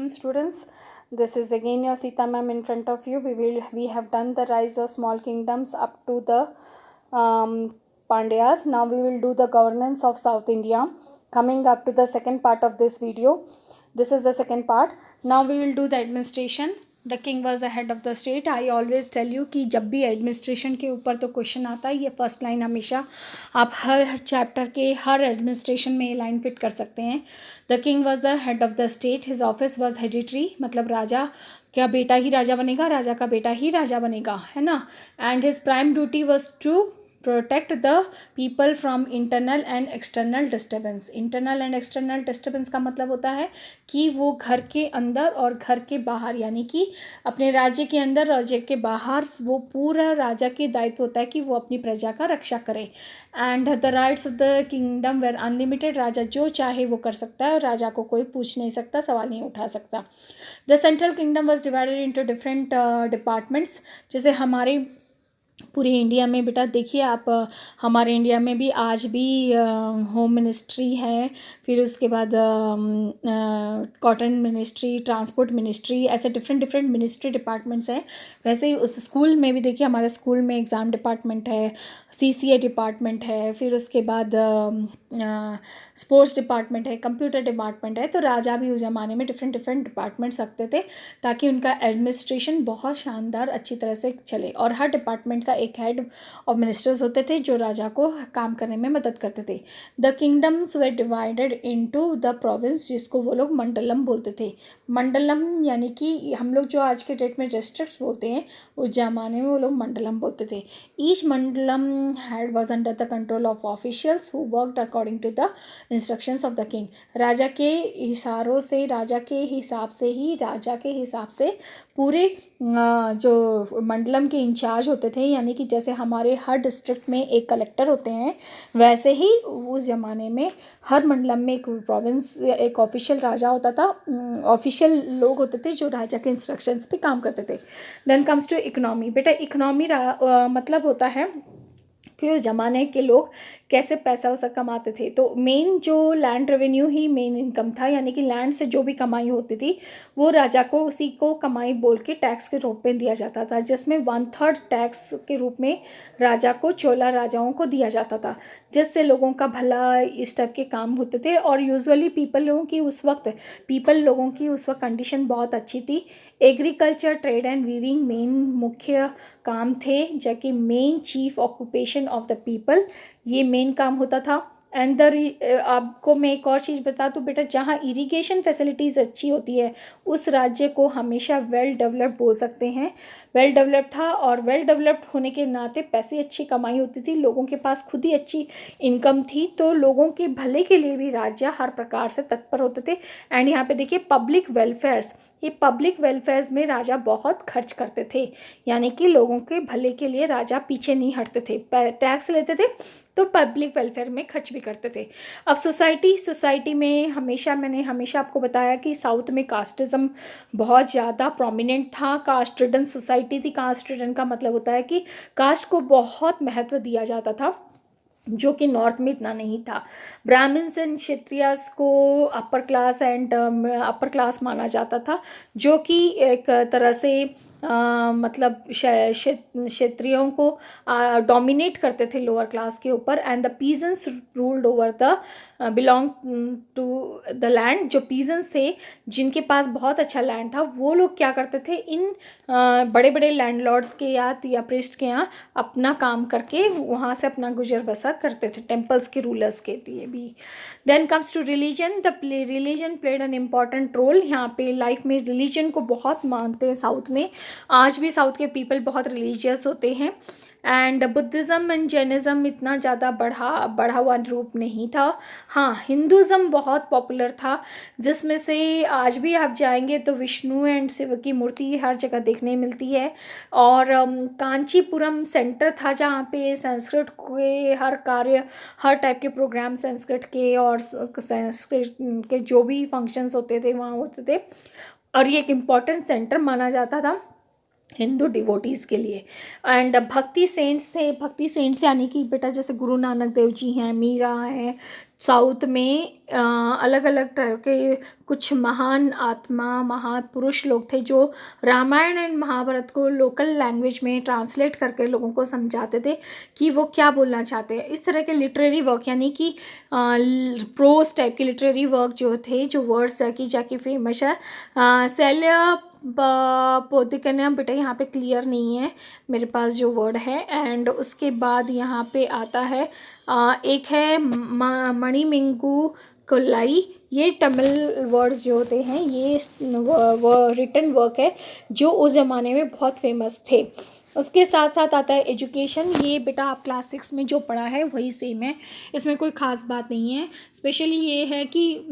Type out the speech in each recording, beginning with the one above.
Students, this is again your Sita ma'am in front of you. We have done the rise of small kingdoms up to the Pandyas. Now we will do the governance of South India, coming up to the second part of this video. This is the second part. Now we will do the administration. The king was the head of the state. I always tell you कि जब भी administration के ऊपर तो question आता है, ये first line हमेशा आप हर चैप्टर के हर एडमिनिस्ट्रेशन में ये लाइन फिट कर सकते हैं. The king was the head of the state. His office was hereditary, मतलब राजा क्या बेटा ही राजा बनेगा, राजा का बेटा ही राजा बनेगा, है ना. And his prime duty was to protect the people from internal and external disturbance. Internal and external disturbance का मतलब होता है कि वो घर के अंदर और घर के बाहर, यानी कि अपने राज्य के अंदर राज्य के बाहर, वो पूरा राजा के दायित्व होता है कि वो अपनी प्रजा का रक्षा करे. And the rights of the kingdom were unlimited. राजा जो चाहे वो कर सकता है, राजा को कोई पूछ नहीं सकता, सवाल नहीं उठा सकता. The central kingdom was divided into different departments. जैसे हमारे पूरे इंडिया में बेटा देखिए आप, हमारे इंडिया में भी आज भी होम मिनिस्ट्री है, फिर उसके बाद कॉटन मिनिस्ट्री, ट्रांसपोर्ट मिनिस्ट्री, ऐसे डिफरेंट मिनिस्ट्री डिपार्टमेंट्स हैं. वैसे ही उस स्कूल में भी देखिए, हमारे स्कूल में एग्ज़ाम डिपार्टमेंट है, CCA डिपार्टमेंट है, फिर उसके बाद स्पोर्ट्स डिपार्टमेंट है, कंप्यूटर डिपार्टमेंट है. तो राजा भी उस ज़माने में डिफरेंट रखते थे ताकि उनका एडमिनिस्ट्रेशन बहुत शानदार अच्छी तरह से चले. और हर डिपार्टमेंट का एक हेड ऑफ मिनिस्टर्स होते थे जो राजा को काम करने में मदद करते थे. The kingdoms way divided into the province, जिसको वो लोग मंडलम बोलते थे. मंडलम यानी कि हम लोग जो आज के डेट में डिस्ट्रिक्ट्स बोलते हैं, उस जमाने में वो लोग मंडलम बोलते थे. Each mandalam head was under the control of officials who worked according to the instructions of the king. राजा के इशारों से, राजा के हिसाब से पूरे जो मंडलम के इंचार्ज होते थे, यानी कि जैसे हमारे हर डिस्ट्रिक्ट में एक कलेक्टर होते हैं, वैसे ही उस ज़माने में हर मंडलम में एक प्रोविंस, एक ऑफिशियल राजा होता था, ऑफिशियल लोग होते थे जो राजा के इंस्ट्रक्शंस पे काम करते थे. Then comes to economy. बेटा इकोनॉमी मतलब होता है कि उस ज़माने के लोग कैसे पैसा वैसा कमाते थे. तो मेन जो लैंड रेवेन्यू ही मेन इनकम था, यानी कि लैंड से जो भी कमाई होती थी वो राजा को उसी को कमाई बोल के टैक्स के रूप में दिया जाता था, जिसमें 1/3 टैक्स के रूप में राजा को, चोला राजाओं को दिया जाता था, जिससे लोगों का भला, इस टाइप के काम होते थे. और यूजुअली पीपल लोगों की उस वक्त कंडीशन बहुत अच्छी थी. Agriculture, trade and weaving main मुख्य काम थे, जबकि main chief occupation of the people, ये मेन काम होता था. एंड आपको मैं एक और चीज़ बता दूँ बेटा, जहाँ इरिगेशन फैसिलिटीज़ अच्छी होती है उस राज्य को हमेशा वेल डेवलप्ड बोल सकते हैं. वेल डेवलप्ड था, और वेल डेवलप्ड होने के नाते पैसे अच्छी कमाई होती थी, लोगों के पास खुद ही अच्छी इनकम थी, तो लोगों के भले के लिए भी राज्य हर प्रकार से तत्पर होते थे. एंड यहाँ पे देखिए पब्लिक वेलफेयर्स, ये पब्लिक वेलफेयर्स में राजा बहुत खर्च करते थे, यानी कि लोगों के भले के लिए राजा पीछे नहीं हटते थे. टैक्स लेते थे तो पब्लिक वेलफेयर में खर्च भी करते थे. अब सोसाइटी में मैंने हमेशा आपको बताया कि साउथ में कास्टिज़म बहुत ज़्यादा प्रोमिनेंट था. कास्ट रिडन सोसाइटी थी. कास्ट रिडन का मतलब होता है कि कास्ट को बहुत महत्व दिया जाता था, जो कि नॉर्थ में इतना नहीं था. ब्राह्मण्स एंड क्षत्रियस को अपर क्लास माना जाता था, जो कि एक तरह से मतलब क्षत्रियों को डोमिनेट करते थे लोअर क्लास के ऊपर. And the peasants ruled over the belong to the land. जो पीजेंट्स थे, जिनके पास बहुत अच्छा लैंड था, वो लोग क्या करते थे, इन बड़े बड़े लैंडलॉर्ड्स के या प्रिस्ट के यहाँ अपना काम करके वहाँ से अपना गुजर बसर करते थे, टेम्पल्स के रूलर्स के लिए भी. Then comes to religion. Religion played an important role. यहाँ पे लाइफ में रिलीजन को बहुत मानते हैं साउथ में. आज भी साउथ के पीपल बहुत रिलीजियस होते हैं. एंड बुद्धिज़्म एंड जैनिज़्म इतना ज़्यादा बढ़ा हुआ रूप नहीं था. हाँ, हिंदुज़्म बहुत पॉपुलर था, जिसमें से आज भी आप जाएंगे तो विष्णु एंड शिव की मूर्ति हर जगह देखने मिलती है. और कांचीपुरम सेंटर था, जहाँ पे संस्कृत के हर टाइप के प्रोग्राम संस्कृत के और संस्कृत के जो भी फंक्शंस होते थे वहाँ होते थे. और ये एक इम्पॉर्टेंट सेंटर माना जाता था हिंदू डिवोटीज़ के लिए. एंड भक्ति सेंट्स यानी कि बेटा जैसे गुरु नानक देव जी हैं, मीरा हैं. साउथ में अलग अलग तरह के कुछ महान आत्मा महापुरुष लोग थे जो रामायण एंड महाभारत को लोकल लैंग्वेज में ट्रांसलेट करके लोगों को समझाते थे कि वो क्या बोलना चाहते हैं। इस तरह के लिटरेरी वर्क यानी कि प्रोज टाइप के लिटरेरी वर्क जो थे, जो वर्ड्स की जाके फेमस है। शैल्य पोतिकन्या बेटा यहाँ पे क्लियर नहीं है मेरे पास जो वर्ड है। एंड उसके बाद यहाँ पे आता है एक है मणिमिंगू कोल्लाई। ये तमिल वर्ड्स जो होते हैं ये रिटन वर्क है जो उस ज़माने में बहुत फेमस थे। उसके साथ साथ आता है एजुकेशन। ये बेटा आप क्लास 6 में जो पढ़ा है वही सेम है, इसमें कोई ख़ास बात नहीं है। स्पेशली ये है कि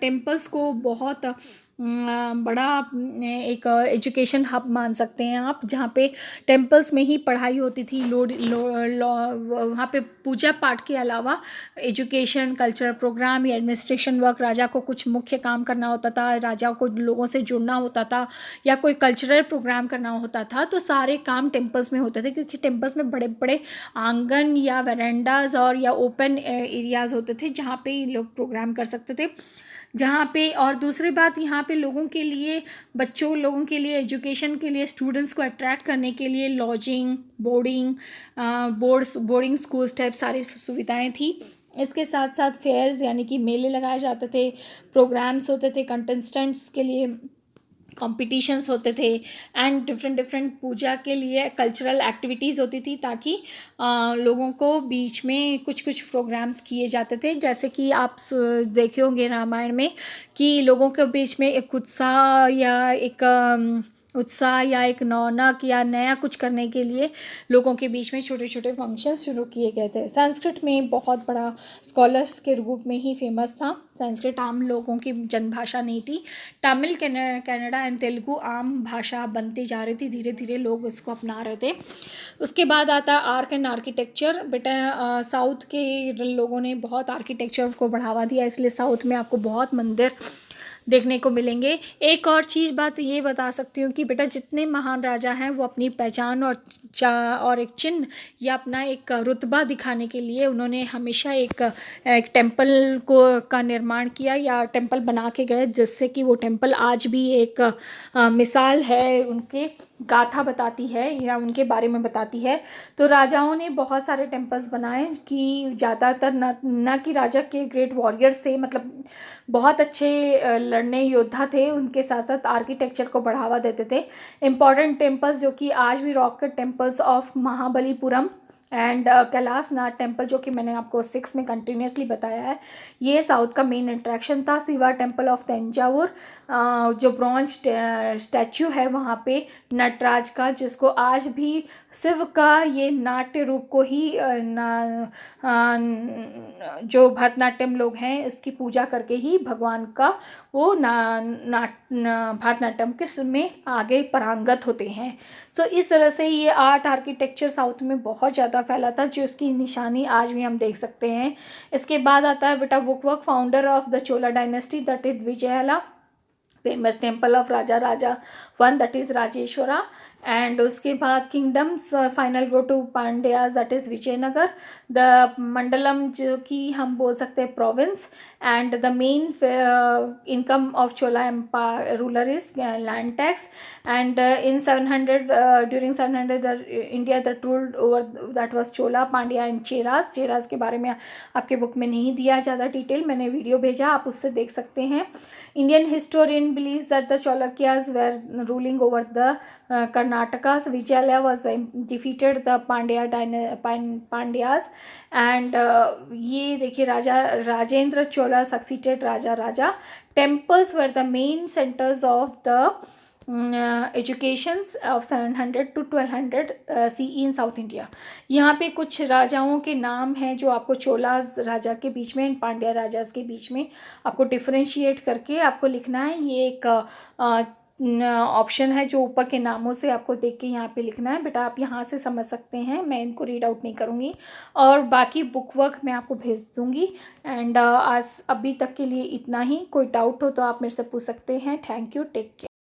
टेम्पल्स को बहुत बड़ा एक एजुकेशन हब मान सकते हैं आप, जहाँ पे टेम्पल्स में ही पढ़ाई होती थी। वहाँ पे पूजा पाठ के अलावा एजुकेशन, कल्चरल प्रोग्राम या एडमिनिस्ट्रेशन वर्क, राजा को कुछ मुख्य काम करना होता था, राजा को लोगों से जुड़ना होता था या कोई कल्चरल प्रोग्राम करना होता था, तो सारे काम टेम्पल्स में होते थे। क्योंकि टेम्पल्स में बड़े बड़े आंगन या वेरेंडाज और या ओपन एरियाज़ होते थे जहाँ पे लोग प्रोग्राम कर सकते थे। जहाँ पे और दूसरी बात, यहाँ पे लोगों के लिए, लोगों के लिए एजुकेशन के लिए, स्टूडेंट्स को अट्रैक्ट करने के लिए लॉजिंग, बोर्डिंग स्कूल्स टाइप सारी सुविधाएं थी। इसके साथ साथ फेयर्स यानी कि मेले लगाए जाते थे, प्रोग्राम्स होते थे, कंटेस्टेंट्स के लिए कॉम्पिटिशन्स होते थे एंड डिफरेंट पूजा के लिए कल्चरल एक्टिविटीज़ होती थी, ताकि लोगों को बीच में कुछ प्रोग्राम्स किए जाते थे। जैसे कि आप देखे होंगे रामायण में कि लोगों के बीच में एक उत्साह या एक रौनक या नया कुछ करने के लिए लोगों के बीच में छोटे छोटे फंक्शंस शुरू किए गए थे। संस्कृत में बहुत बड़ा स्कॉलर्स के रूप में ही फेमस था। संस्कृत आम लोगों की जनभाषा नहीं थी। तमिल, कन्नड़ा एंड तेलुगु आम भाषा बनती जा रही थी, धीरे धीरे लोग इसको अपना रहे थे। उसके बाद आता आर्ट एंड आर्किटेक्चर। बेटा साउथ के लोगों ने बहुत आर्किटेक्चर को बढ़ावा दिया, इसलिए साउथ में आपको बहुत मंदिर देखने को मिलेंगे। एक और चीज़ बात ये बता सकती हूँ कि बेटा जितने महान राजा हैं वो अपनी पहचान और एक चिन्ह या अपना एक रुतबा दिखाने के लिए उन्होंने हमेशा एक टेम्पल का निर्माण किया या टेम्पल बना के गए, जिससे कि वो टेम्पल आज भी एक मिसाल है, उनके गाथा बताती है या उनके बारे में बताती है। तो राजाओं ने बहुत सारे टेम्पल्स बनाए कि ज़्यादातर न कि राजा के ग्रेट वॉरियर्स थे, मतलब बहुत अच्छे लड़ने योद्धा थे, उनके साथ साथ आर्किटेक्चर को बढ़ावा देते थे। इम्पॉर्टेंट टेम्पल्स जो कि आज भी rock temples of Mahabalipuram and Kailashnath temple, जो कि मैंने आपको 6 में कंटिन्यूसली बताया है, ये साउथ का मेन अट्रैक्शन था। शिवा टेम्पल ऑफ तंजावुर, जो ब्रॉन्ज स्टैचू है वहाँ पे नटराज का, जिसको आज भी शिव का ये नाट्य रूप को ही जो भरतनाट्यम लोग हैं इसकी पूजा करके ही भगवान का वो भरतनाट्यम के में आगे पारंगत होते हैं। सो इस तरह से ये आर्ट आर्किटेक्चर साउथ में बहुत ज़्यादा फैला था, जो इसकी निशानी आज भी हम देख सकते हैं। इसके बाद आता है बेटा बुकवर्क, founder of the Chola dynasty, that is Vijayala, famous temple of Raja one, that is Rajeshwara. And उसके बाद kingdoms, final go to Pandyas, that is Vijayanagar. The mandalam, जो कि हम बोल सकते हैं province. And the main income of Chola empire ruler is land tax. And in 700 during 700 India that ruled over, that was Chola, Pandya and Cheras के बारे में आपके बुक में नहीं दिया ज़्यादा डिटेल, मैंने वीडियो भेजा, आप उससे देख सकते हैं। Indian historian believes that the Chalukyas were ruling over the Karnataka. Vijayalaya was defeated the Pandyas and ये देखिए राजेंद्र चोला succeeded Raja. Temples were the main centers of the educations of 700 to 1200 CE in south India. यहाँ पे कुछ राजाओं के नाम हैं जो आपको चोलास राजा के बीच में एंड पांड्या राजास के बीच में आपको डिफरेंशिएट करके आपको लिखना है। ये एक ऑप्शन है जो ऊपर के नामों से आपको देख के यहाँ पे लिखना है। बेटा आप यहाँ से समझ सकते हैं, मैं इनको रीड आउट नहीं करूँगी और बाकी बुक वर्क मैं आपको भेज दूँगी। एंड आज अभी तक के लिए इतना ही। कोई डाउट हो तो आप मेरे से पूछ सकते हैं। Thank you, take care.